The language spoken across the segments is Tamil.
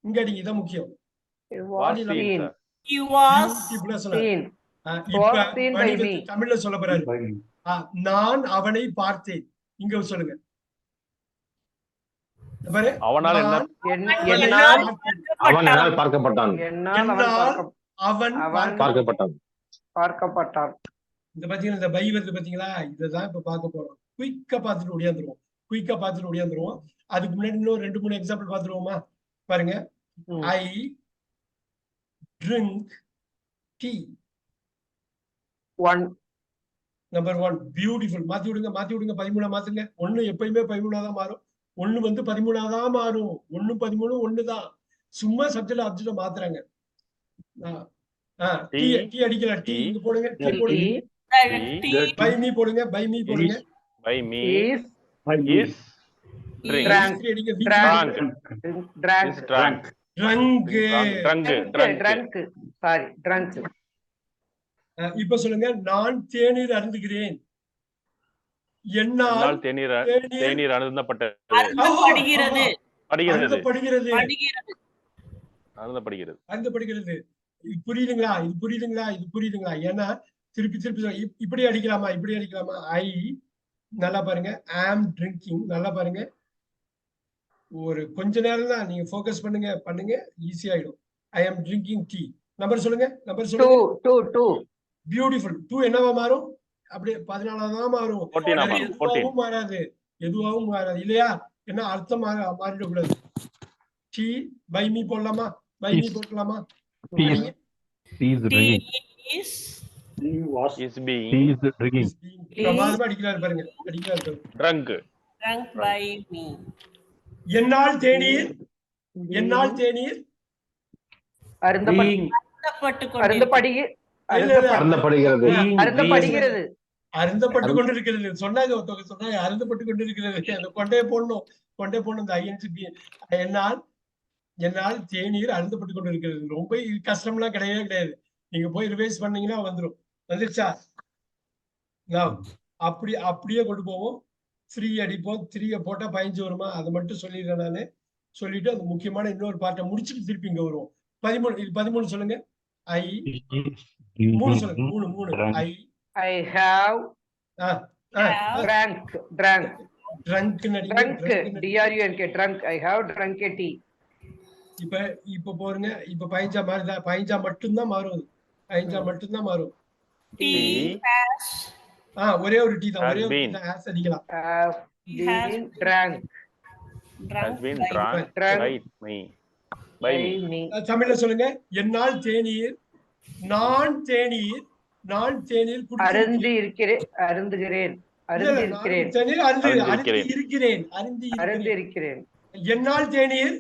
இங்க அடிங்க, இதான் முக்கியம். was seen. He was பியூட்டிஃபுல்லா சொன்னார். Seen. இப்ப Was seen by வடிவத்தை me. தமிழ்ல சொல்ல போறாரு. நான் அவனை பார்த்தேன். இங்க சொல்லுங்க பாரு. அவனால் என்ன என்னால் அவனால் பார்க்கப்பட்டான். என்னால் அவன் அவன் பார்க்கப்பட்டான். பார்க்கப்பட்டான். இந்த பாத்தீங்கன்னா இந்த பை வருது பாத்தீங்களா, இததான் இப்ப பார்க்க போறோம். குயிக்கா பார்த்துட்டு ஓடியாந்துருவோம். அதுக்கு முன்னாடி இன்னும் 2-3 எக்ஸாம்பிள் பார்த்துருவோமா? பாருங்க. ஐ ட்ரிங்க் டீ. Number 1 beautiful. மாத்தி விடுங்க 13 மாத்துங்க. 1 எப்பயுமே 13 தான் மாறும். 1 வந்து 13 தான் மாறும். 1 13 1 தான். சும்மா சப்ஜெக்ட் ஆப்ஜெக்ட மாத்துறாங்க. டீ அடிக்கலாம். டீ இங்க போடுங்க. டீ போடுங்க. பை மீ போடுங்க. by me is Drank. இப்ப சொல்லுங்க. நான் தேநீர் அருந்துகிறேன். என்னால் தேநீர் அருந்தப்படுகிறது. இது புரியுதுங்களா? ஏன்னா திருப்பி இப்படி அடிக்கலாமா? ஐ நல்லா பாருங்க. ஆம் ட்ரிங்கிங். நல்லா பாருங்க. ஒரு கொஞ்ச நேரம் தான் நீங்க ஃபோக்கஸ் பண்ணுங்க ஈஸி ஆயிடும். ஐ ஆம் ட்ரிங்கிங் டீ. நம்பர் சொல்லுங்க. 2 பியூட்டிஃபுல். 2 என்னவா மாறும்? அப்படியே 14 தான் மாறும். எதுவாகவும் மாறாது இல்லையா? என்ன அர்த்தம் மாறிடக்கூடாது. டீ பை மீ போடலாமா? போடலாமா? அடிக்கிறாரு பாருங்க. என்னால் தேநீர் அருந்தப்பட்டு கொண்டிருக்கிறது. சொன்னாங்க அருந்தப்பட்டு கொண்டிருக்கிறது. அந்த கொண்டே போடணும். இந்த ஐஎன்சிபி. என்னால் தேநீர் அருந்தப்பட்டு கொண்டிருக்கிறது. ரொம்ப கஷ்டம்லாம் கிடையாது. நீங்க போய் ரிவைஸ் பண்ணீங்கன்னா வந்துருச்சா? அப்படியே கொண்டு போவோம். 3 அடிப்போம். 3 போட்டா 15 வருமா? அதை மட்டும் சொல்லிடுறேன் நானு. சொல்லிட்டு அந்த முக்கியமான இன்னொரு பார்ட்டை முடிச்சுட்டு திருப்பி இங்க வருவோம். 13 சொல்லுங்க. ஐ 3 சொல்லுங்க. 3 I have drunk. Drunk. I have drunk a tea. இப்ப போறங்க. இப்ப 15 மாறுதா? 15 மட்டும்தான் மாறும். 15 மட்டும்தான் மாறும். ஒரே ஒரு டீ தான். ஆஸ் அடிக்கலாம். தமிழ்ல சொல்லுங்க. என்னால் தேநீர் அருந்துகிறேன். என்னால் தேநீர்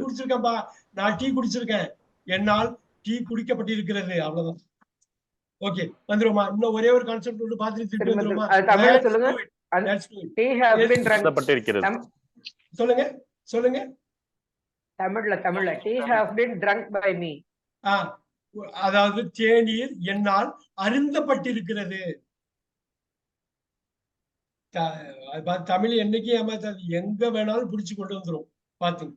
குடிச்சிருக்கேன்பா. நான் டீ குடிச்சிருக்கேன். என்னால் டீ குடிக்கப்பட்டிருக்கிறது. அவ்வளவுதான். ஓகே, வந்துருமா? இன்னும் ஒரே ஒரு கான்செப்ட் ஒன்று பார்த்துட்டு திருப்பி வந்துருமா? சொல்லுங்க தமிழ்ல tea has been drunk by me. அதாவது தேநீர் என்னால் அருந்தப்பட்டிருக்கிறது. தமிழ் என்னைக்கு ஏமாத்தாது. எங்க வேணாலும் புடிச்சு கொண்டு வந்துரும். பாத்துங்க.